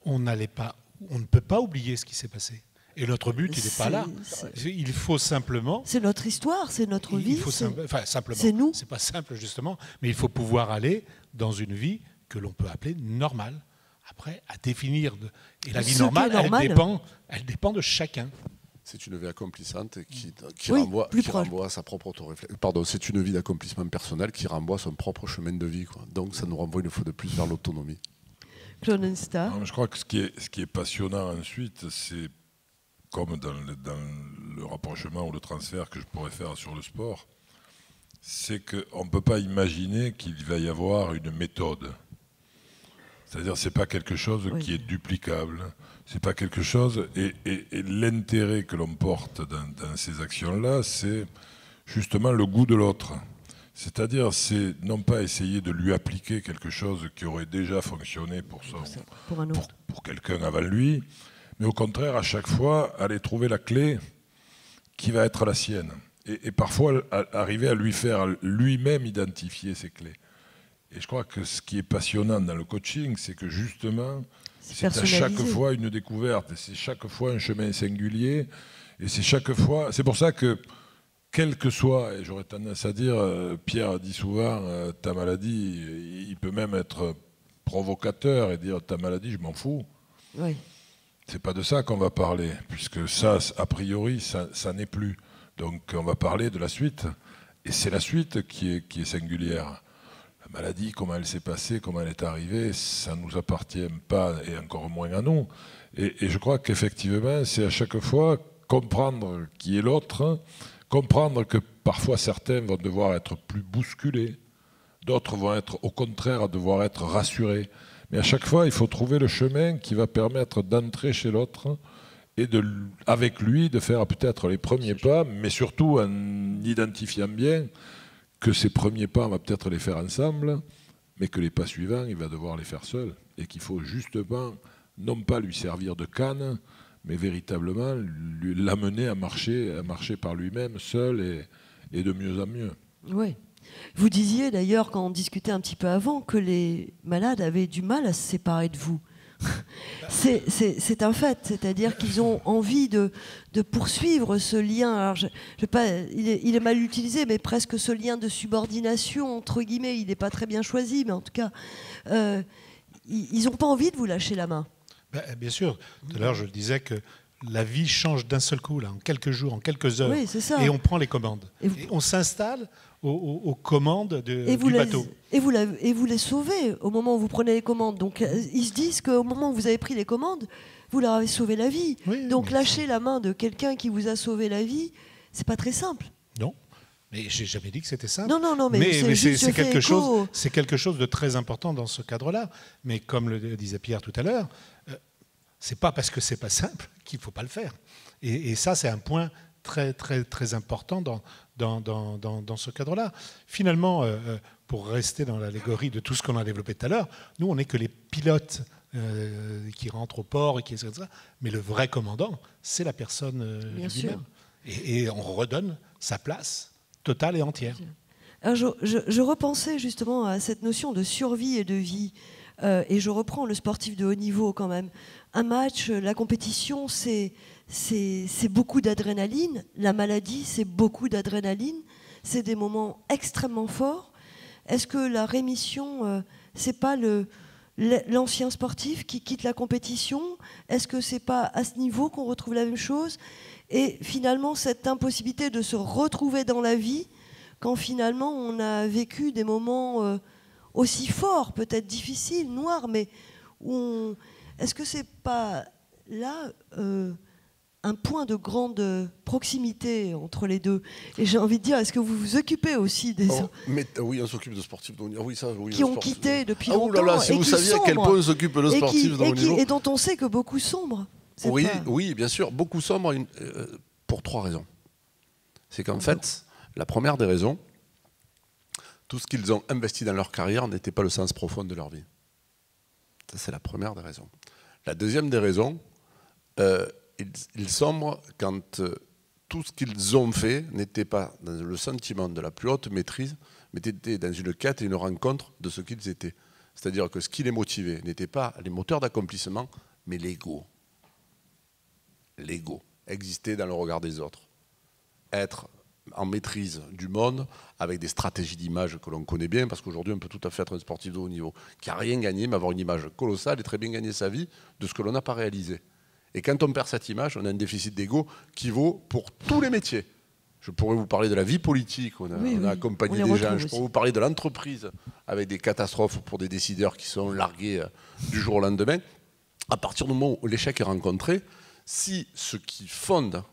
on ne peut pas oublier ce qui s'est passé. Et notre but, il n'est pas là. Il faut simplement... C'est notre histoire, c'est notre vie. Simplement. C'est nous. C'est pas simple, justement, mais il faut pouvoir aller dans une vie que l'on peut appeler normale. Après, à définir... Et la vie normale, elle dépend de chacun. C'est une vie accomplissante qui renvoie à sa propre autoréflexion. Pardon, c'est une vie d'accomplissement personnel qui renvoie à son propre chemin de vie, quoi. Donc ça nous renvoie une fois de plus vers l'autonomie. Claude Onesta. Je crois que ce qui est passionnant ensuite, c'est comme dans le rapprochement ou le transfert que je pourrais faire sur le sport, c'est qu'on ne peut pas imaginer qu'il va y avoir une méthode. C'est-à-dire que ce n'est pas quelque chose qui est duplicable. C'est pas quelque chose, et l'intérêt que l'on porte dans ces actions-là, c'est justement le goût de l'autre. C'est-à-dire, c'est non pas essayer de lui appliquer quelque chose qui aurait déjà fonctionné pour quelqu'un avant lui, mais au contraire, à chaque fois, aller trouver la clé qui va être la sienne. Et parfois, arriver à lui faire lui-même identifier ces clés. Et je crois que ce qui est passionnant dans le coaching, c'est que justement... C'est à chaque fois une découverte, c'est chaque fois un chemin singulier, et c'est chaque fois... C'est pour ça que, quel que soit, et j'aurais tendance à dire, Pierre dit souvent, ta maladie, il peut même être provocateur et dire ta maladie, je m'en fous. Oui. C'est pas de ça qu'on va parler, puisque ça, a priori, ça n'est plus. Donc on va parler de la suite, et c'est la suite qui est singulière. La maladie, comment elle s'est passée, comment elle est arrivée, ça ne nous appartient pas, et encore moins à nous. Et je crois qu'effectivement, c'est à chaque fois comprendre qui est l'autre, comprendre que parfois certains vont devoir être plus bousculés, d'autres vont être au contraire devoir être rassurés. Mais à chaque fois, il faut trouver le chemin qui va permettre d'entrer chez l'autre et avec lui de faire peut-être les premiers pas, mais surtout en identifiant bien que ces premiers pas, on va peut-être les faire ensemble, mais que les pas suivants, il va devoir les faire seul. Et qu'il faut justement, non pas lui servir de canne, mais véritablement l'amener à marcher par lui-même, seul et de mieux en mieux. Oui. Vous disiez d'ailleurs, quand on discutait un petit peu avant, que les malades avaient du mal à se séparer de vous. C'est un fait, c'est-à-dire qu'ils ont envie de poursuivre ce lien. Alors il est mal utilisé, mais presque ce lien de subordination, entre guillemets. Il n'est pas très bien choisi, mais en tout cas, ils n'ont pas envie de vous lâcher la main. Bien sûr. Tout à l'heure, je disais que la vie change d'un seul coup, là, en quelques jours, en quelques heures. Oui, c'est ça. Et on prend les commandes. Et on s'installe aux commandes du bateau. Et vous les sauvez au moment où vous prenez les commandes. Donc ils se disent qu'au moment où vous avez pris les commandes, vous leur avez sauvé la vie. Oui, donc lâcher la main de quelqu'un qui vous a sauvé la vie, c'est pas très simple. Non, mais j'ai jamais dit que c'était simple. Non, mais c'est quelque chose de très important dans ce cadre-là. Mais comme le disait Pierre tout à l'heure, c'est pas parce que c'est pas simple qu'il faut pas le faire. Et ça, c'est un point très, très, très important dans ce cadre-là. Finalement, pour rester dans l'allégorie de tout ce qu'on a développé tout à l'heure, nous, on n'est que les pilotes qui rentrent au port, mais le vrai commandant, c'est la personne lui-même. Et on redonne sa place totale et entière. Alors je repensais justement à cette notion de survie et de vie, et je reprends le sportif de haut niveau quand même. Un match, la compétition, c'est beaucoup d'adrénaline. La maladie, c'est beaucoup d'adrénaline. C'est des moments extrêmement forts. Est-ce que la rémission, c'est pas l'ancien sportif qui quitte la compétition? Est-ce que c'est pas à ce niveau qu'on retrouve la même chose? Et finalement, cette impossibilité de se retrouver dans la vie, quand finalement on a vécu des moments aussi forts, peut-être difficiles, noirs, mais est-ce que c'est pas là un point de grande proximité entre les deux? Et j'ai envie de dire, est-ce que vous vous occupez aussi des oui, on s'occupe de sportifs de haut niveau. Qui ont quitté depuis longtemps, là, si vous saviez à quel point on s'occupe de sportifs de haut niveau. Et dont on sait que beaucoup sombrent. Oui, bien sûr, beaucoup sombrent pour 3 raisons. C'est qu'en fait, la première des raisons, tout ce qu'ils ont investi dans leur carrière n'était pas le sens profond de leur vie. Ça, c'est la première des raisons. La deuxième des raisons, ils sombrent quand tout ce qu'ils ont fait n'était pas dans le sentiment de la plus haute maîtrise, mais était dans une quête et une rencontre de ce qu'ils étaient. C'est-à-dire que ce qui les motivait n'était pas les moteurs d'accomplissement, mais l'ego. L'ego, exister dans le regard des autres, être en maîtrise du monde avec des stratégies d'image que l'on connaît bien, parce qu'aujourd'hui on peut tout à fait être un sportif de haut niveau qui n'a rien gagné, mais avoir une image colossale et très bien gagner sa vie de ce que l'on n'a pas réalisé. Et quand on perd cette image, on a un déficit d'ego qui vaut pour tous les métiers. Je pourrais vous parler de la vie politique, on a accompagné des gens, je pourrais vous parler de l'entreprise avec des catastrophes pour des décideurs qui sont largués du jour au lendemain. À partir du moment où l'échec est rencontré, si ce qui fonde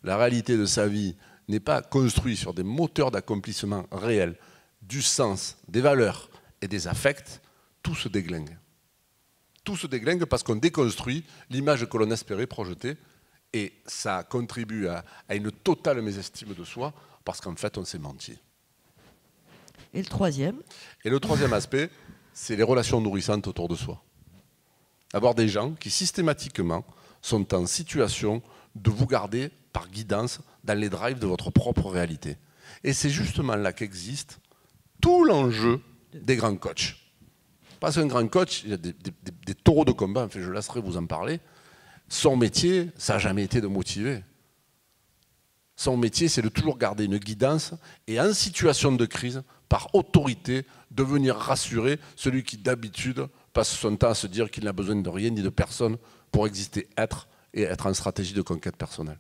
la réalité de sa vie n'est pas construit sur des moteurs d'accomplissement réels, du sens, des valeurs et des affects, tout se déglingue. Tout se déglingue parce qu'on déconstruit l'image que l'on espérait projeter et ça contribue à une totale mésestime de soi parce qu'en fait on s'est menti. Et le troisième? Et le troisième aspect, c'est les relations nourrissantes autour de soi. Avoir des gens qui systématiquement sont en situation de vous garder par guidance dans les drives de votre propre réalité. Et c'est justement là qu'existe tout l'enjeu des grands coachs. Parce qu'un grand coach, il y a des taureaux de combat, enfin, je laisserai vous en parler. Son métier, ça n'a jamais été de motiver. Son métier, c'est de toujours garder une guidance et en situation de crise, par autorité, de venir rassurer celui qui d'habitude passe son temps à se dire qu'il n'a besoin de rien ni de personne pour exister, être en stratégie de conquête personnelle.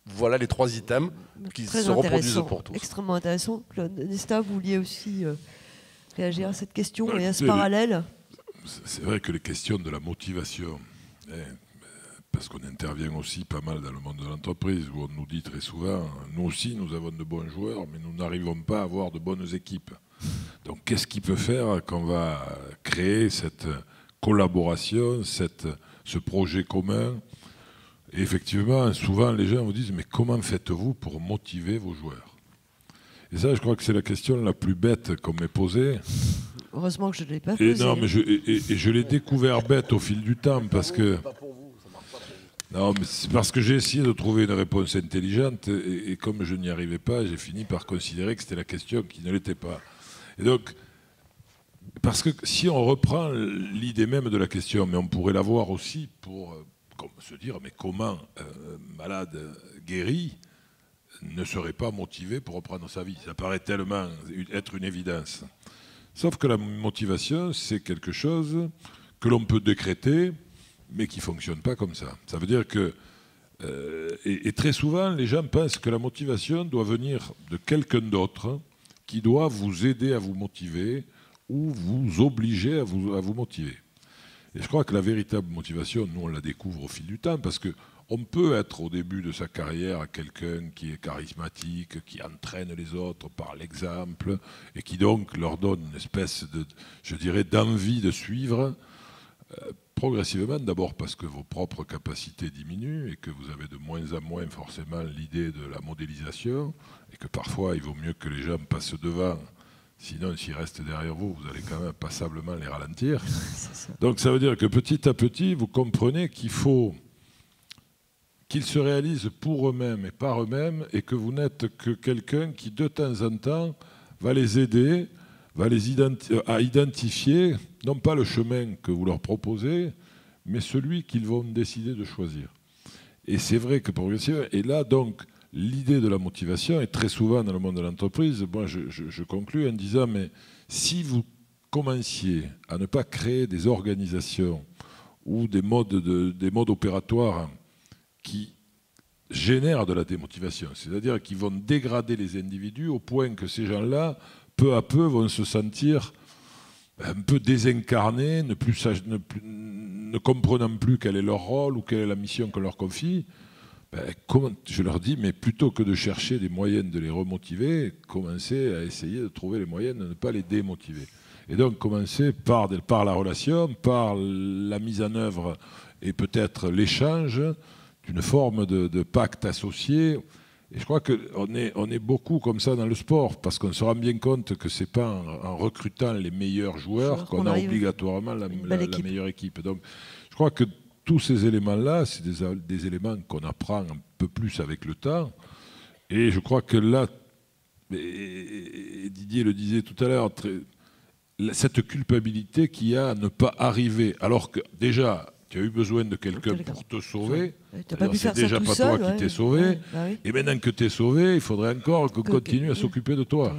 Voilà les 3 items qui se reproduisent pour tous. Extrêmement intéressant. Claude Nesta, vous vouliez aussi réagir à cette question et à ce parallèle? C'est vrai que les questions de la motivation parce qu'on intervient aussi pas mal dans le monde de l'entreprise, où on nous dit très souvent, nous aussi nous avons de bons joueurs, mais nous n'arrivons pas à avoir de bonnes équipes. Donc qu'est-ce qui peut faire qu'on va créer cette collaboration, ce projet commun? Et effectivement, souvent les gens vous disent, mais comment faites-vous pour motiver vos joueurs? Et ça, je crois que c'est la question la plus bête qu'on m'ait posée. Heureusement que je ne l'ai pas posée. Non, mais je l'ai découvert bête au fil du temps, parce que... Non, mais c'est parce que j'ai essayé de trouver une réponse intelligente, et comme je n'y arrivais pas, j'ai fini par considérer que c'était la question qui ne l'était pas. Et donc, parce que si on reprend l'idée même de la question, mais on pourrait la voir aussi pour se dire, mais comment un malade guéri ne serait pas motivé pour reprendre sa vie? Ça paraît tellement être une évidence. Sauf que la motivation, c'est quelque chose que l'on peut décréter, mais qui ne fonctionne pas comme ça. Ça veut dire que, et très souvent, les gens pensent que la motivation doit venir de quelqu'un d'autre qui doit vous aider à vous motiver ou vous obliger à vous motiver. Et je crois que la véritable motivation, nous, on la découvre au fil du temps, parce qu'on peut être au début de sa carrière quelqu'un qui est charismatique, qui entraîne les autres par l'exemple, et qui donc leur donne une espèce de, je dirais, d'envie de suivre, progressivement, d'abord parce que vos propres capacités diminuent et que vous avez de moins en moins forcément l'idée de la modélisation, et que parfois il vaut mieux que les gens passent devant. Sinon, s'ils restent derrière vous, vous allez quand même passablement les ralentir. Donc ça veut dire que petit à petit, vous comprenez qu'il faut qu'ils se réalisent pour eux-mêmes et par eux-mêmes, et que vous n'êtes que quelqu'un qui, de temps en temps, va les aider, va les à identifier, non pas le chemin que vous leur proposez, mais celui qu'ils vont décider de choisir. Et c'est vrai que progressivement, et là donc, l'idée de la motivation est très souvent dans le monde de l'entreprise. Moi, je conclus en disant, mais si vous commenciez à ne pas créer des organisations ou des modes opératoires qui génèrent de la démotivation, c'est-à-dire qui vont dégrader les individus au point que ces gens-là, peu à peu, vont se sentir un peu désincarnés, ne comprenant plus quel est leur rôle ou quelle est la mission qu'on leur confie. Je leur dis, mais plutôt que de chercher des moyens de les remotiver, commencez à essayer de trouver les moyens de ne pas les démotiver. Et donc commencez par la relation, par la mise en œuvre et peut-être l'échange d'une forme de pacte associé. Et je crois qu'on est beaucoup comme ça dans le sport, parce qu'on se rend bien compte que ce n'est pas en recrutant les meilleurs joueurs qu'on a obligatoirement la meilleure équipe. Donc je crois que tous ces éléments-là, c'est des éléments qu'on apprend un peu plus avec le temps. Et je crois que là, et Didier le disait tout à l'heure, cette culpabilité qu'il y a à ne pas arriver, alors que déjà, tu as eu besoin de quelqu'un pour te sauver. C'est déjà pas toi qui t'es sauvé. Et maintenant que tu es sauvé, il faudrait encore qu'on continue à s'occuper de toi.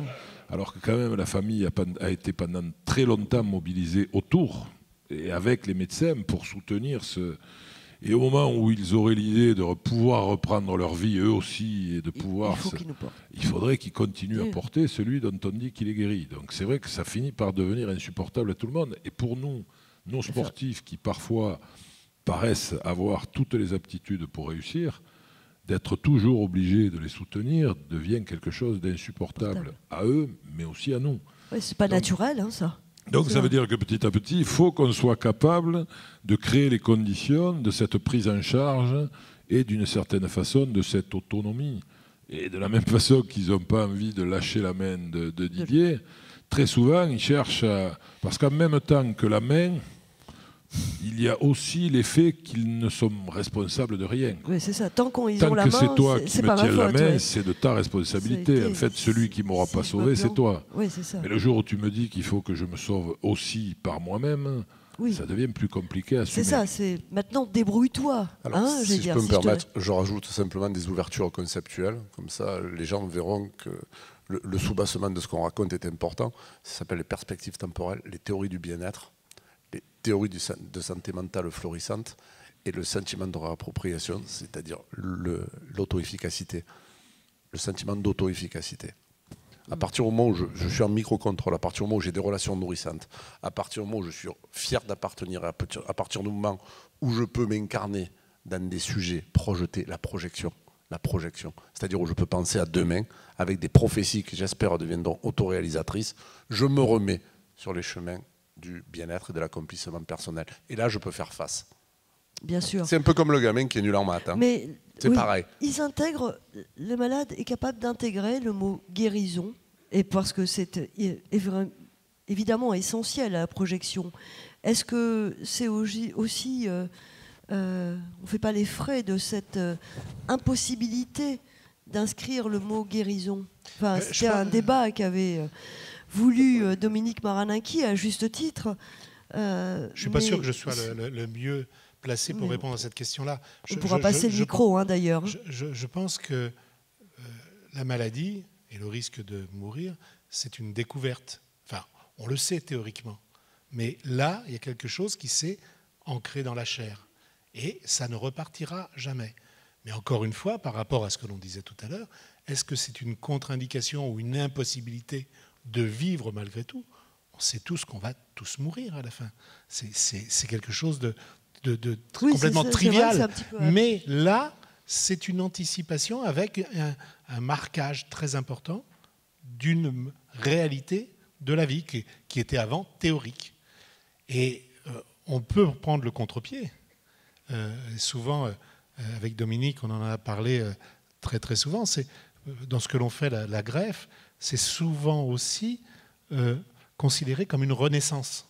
Alors que quand même, la famille a été pendant très longtemps mobilisée autour et avec les médecins pour soutenir ce... Et au moment où ils auraient l'idée de pouvoir reprendre leur vie eux aussi et de pouvoir... Il faudrait qu'ils continuent à porter celui dont on dit qu'il est guéri. Donc c'est vrai que ça finit par devenir insupportable à tout le monde. Et pour nous, nos sportifs qui parfois paraissent avoir toutes les aptitudes pour réussir, d'être toujours obligés de les soutenir devient quelque chose d'insupportable à eux, mais aussi à nous. Ouais, c'est pas naturel, hein, ça. Donc ça veut dire que petit à petit, il faut qu'on soit capable de créer les conditions de cette prise en charge et d'une certaine façon de cette autonomie. Et de la même façon qu'ils n'ont pas envie de lâcher la main de Didier, très souvent ils cherchent à... Parce qu'en même temps que la main, il y a aussi l'effet qu'ils ne sont responsables de rien. Oui, c'est ça. Tant qu'ils ont la main, c'est toi qui me tiens la main, c'est de ta responsabilité. En fait, celui qui ne m'aura pas sauvé, c'est toi. Oui, c'est ça. Mais le jour où tu me dis qu'il faut que je me sauve aussi par moi-même, ça devient plus compliqué à assumer. C'est ça, c'est maintenant débrouille-toi. Alors, si je peux me permettre, je rajoute simplement des ouvertures conceptuelles. Comme ça, les gens verront que le soubassement de ce qu'on raconte est important. Ça s'appelle les perspectives temporelles, les théories du bien-être, les théories de santé mentale florissante et le sentiment de réappropriation, c'est-à-dire l'auto-efficacité, le sentiment d'auto-efficacité. À partir du moment où je suis en micro-contrôle, à partir du moment où j'ai des relations nourrissantes, à partir du moment où je suis fier d'appartenir, à partir du moment où je peux m'incarner dans des sujets projetés, la projection. C'est-à-dire où je peux penser à demain, avec des prophéties qui j'espère deviendront autoréalisatrices, je me remets sur les chemins du bien-être et de l'accomplissement personnel. Et là, je peux faire face. Bien sûr. C'est un peu comme le gamin qui est nul en maths. Hein. Mais c'est pareil. Le malade est capable d'intégrer le mot guérison, et parce que c'est évidemment essentiel à la projection. Est-ce que c'est aussi on ne fait pas les frais de cette impossibilité d'inscrire le mot guérison? Enfin, c'était un débat qu'avait voulu Dominique Marinaki à juste titre. Je ne suis pas sûr que je sois le mieux placé pour répondre à cette question-là. On pourra passer le micro, d'ailleurs. Je pense que la maladie et le risque de mourir, c'est une découverte. Enfin, on le sait théoriquement. Mais là, il y a quelque chose qui s'est ancré dans la chair. Et ça ne repartira jamais. Mais encore une fois, par rapport à ce que l'on disait tout à l'heure, est-ce que c'est une contre-indication ou une impossibilité de vivre malgré tout? On sait tous qu'on va tous mourir à la fin. C'est quelque chose de complètement trivial. Mais là, c'est une anticipation avec un marquage très important d'une réalité de la vie qui était avant théorique. Et on peut prendre le contre-pied. Souvent, avec Dominique, on en a parlé très très souvent. C'est dans ce que l'on fait la greffe, c'est souvent aussi considéré comme une renaissance.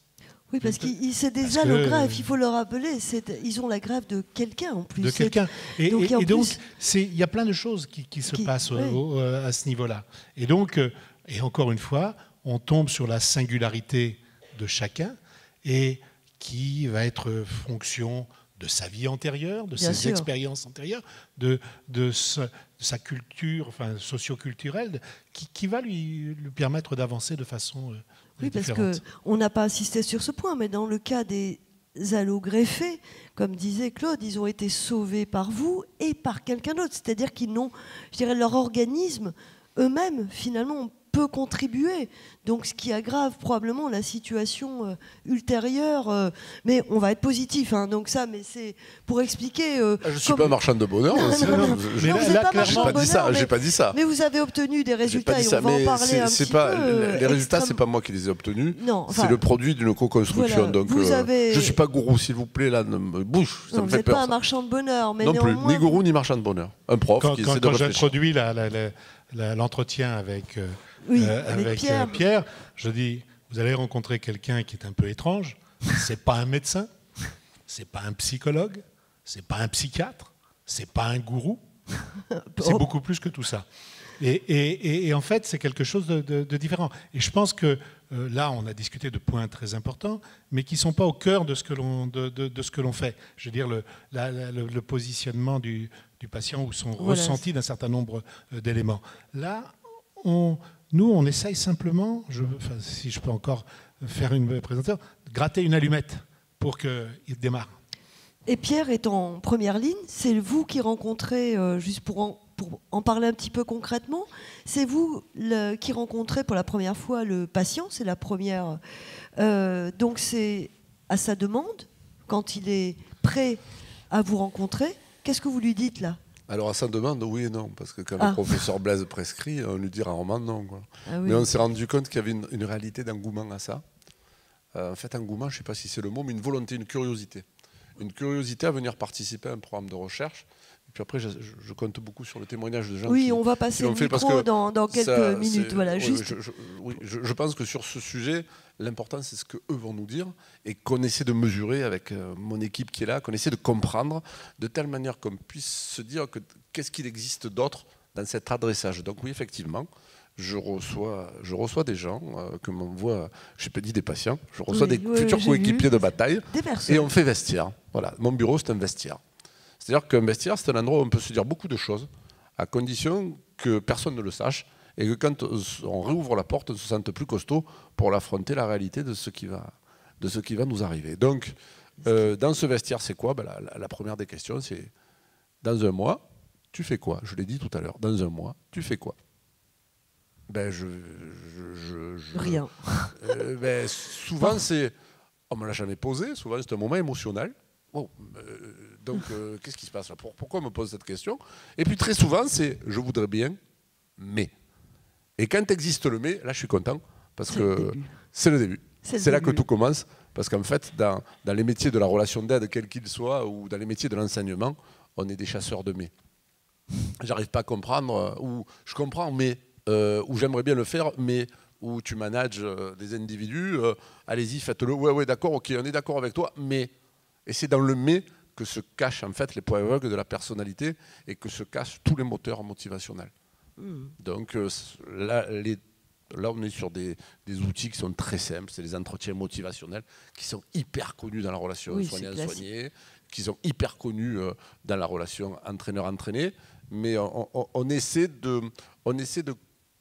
Oui, parce que c'est des allogreffes, il faut le rappeler. Ils ont la greffe de quelqu'un en plus. De quelqu'un. Et donc, il y a plein de choses qui se passent à ce niveau-là. Et donc, et encore une fois, on tombe sur la singularité de chacun et qui va être fonction de sa vie antérieure, de ses expériences antérieures, de sa culture, enfin socio-culturelle, qui va lui permettre d'avancer de façon différente. Parce qu'on n'a pas insisté sur ce point, mais dans le cas des allogreffés, comme disait Claude, ils ont été sauvés par vous et par quelqu'un d'autre. C'est-à-dire qu'ils n'ont, je dirais, leur organisme eux-mêmes, finalement, peut contribuer. Donc, ce qui aggrave probablement la situation ultérieure. Mais on va être positif. Hein, donc ça, mais c'est pour expliquer. Je ne suis pas marchand de bonheur. Non, vous n'êtes pas marchand de bonheur. J'ai pas dit ça. Mais vous avez obtenu des résultats et on va en parler un petit peu. Les résultats, c'est pas moi qui les ai obtenus. C'est le produit d'une co-construction. Voilà, donc, je ne suis pas gourou, s'il vous plaît. Là, bouge. Ça me fait peur. Vous n'êtes pas un marchand de bonheur. Mais non plus, ni gourou, ni marchand de bonheur. Un prof qui essaie de réfléchir. Quand j'introduis l'entretien avec Pierre, je dis, vous allez rencontrer quelqu'un qui est un peu étrange. C'est pas un médecin, c'est pas un psychologue, c'est pas un psychiatre, c'est pas un gourou. C'est beaucoup plus que tout ça. Et en fait, c'est quelque chose de différent. Et je pense que là, on a discuté de points très importants, mais qui ne sont pas au cœur de ce que l'on fait. Je veux dire, le positionnement du patient ou son ressenti d'un certain nombre d'éléments. Là, nous, on essaye simplement, si je peux encore faire une présentation, gratter une allumette pour qu'il démarre. Et Pierre est en première ligne. C'est vous qui rencontrez, juste pour en parler un petit peu concrètement, c'est vous qui rencontrez pour la première fois le patient. C'est la première. Donc c'est à sa demande, quand il est prêt à vous rencontrer. Qu'est-ce que vous lui dites là ? Alors à sa demande, oui et non, parce que quand le professeur Blaise prescrit, on lui dit rarement non. Quoi. Oui. Mais on s'est rendu compte qu'il y avait une réalité d'engouement à ça. En fait, engouement, je ne sais pas si c'est le mot, mais une volonté, une curiosité. Une curiosité à venir participer à un programme de recherche. Et puis après, je compte beaucoup sur le témoignage de gens qui on va passer le micro dans quelques minutes. Voilà, juste. Je pense que sur ce sujet, l'important, c'est ce qu'eux vont nous dire et qu'on essaie de mesurer avec mon équipe qui est là, qu'on essaie de comprendre de telle manière qu'on puisse se dire qu'est-ce qu'il existe d'autre dans cet adressage. Donc oui, effectivement, je reçois des gens que m'envoient, je n'ai pas dit des patients, je reçois des futurs coéquipiers de bataille et on fait vestiaire. Voilà, mon bureau, c'est un vestiaire. C'est-à-dire qu'un vestiaire, c'est un endroit où on peut se dire beaucoup de choses, à condition que personne ne le sache, et que quand on réouvre la porte, on se sente plus costaud pour l'affronter la réalité de ce qui va nous arriver. Donc, dans ce vestiaire, c'est quoi ? La première des questions, c'est dans un mois, tu fais quoi ? Je l'ai dit tout à l'heure, dans un mois, tu fais quoi ? Rien. Souvent, c'est... On ne me l'a jamais posé, souvent c'est un moment émotionnel. Oh, donc, qu'est-ce qui se passe là? Pourquoi on me pose cette question? Et puis très souvent, c'est « je voudrais bien, mais ». Et quand existe le « mais », là, je suis content, parce que c'est le début. C'est là que tout commence, parce qu'en fait, dans les métiers de la relation d'aide, quels qu'ils soient, ou dans les métiers de l'enseignement, on est des chasseurs de « mais ». J'arrive pas à comprendre, ou je comprends, mais, ou j'aimerais bien le faire, mais, ou tu manages des individus, allez-y, faites-le, ouais, d'accord, ok, on est d'accord avec toi, mais... Et c'est dans le « mais » que se cachent en fait les points aveugles de la personnalité et que se cachent tous les moteurs motivationnels. Donc là, on est sur des outils qui sont très simples, c'est les entretiens motivationnels qui sont hyper connus dans la relation soignant-soigné, qui sont hyper connus dans la relation entraîneur-entraîné, mais on essaie de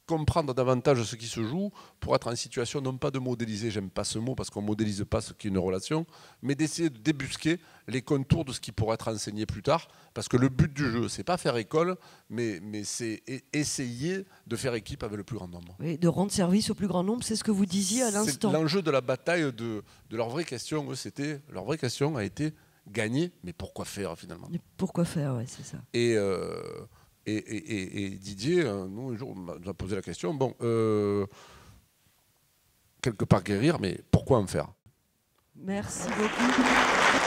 comprendre davantage ce qui se joue pour être en situation non pas de modéliser, j'aime pas ce mot parce qu'on modélise pas ce qu'est une relation, mais d'essayer de débusquer les contours de ce qui pourrait être enseigné plus tard, parce que le but du jeu, c'est pas faire école, mais c'est essayer de faire équipe avec le plus grand nombre. Oui, de rendre service au plus grand nombre, c'est ce que vous disiez à l'instant. L'enjeu de la bataille de leur vraie question, leur vraie question a été gagner, mais pourquoi faire finalement? Mais pourquoi faire, ouais, c'est ça. Et Didier, nous, un jour, nous a posé la question, bon, quelque part guérir, mais pourquoi en faire? Merci beaucoup.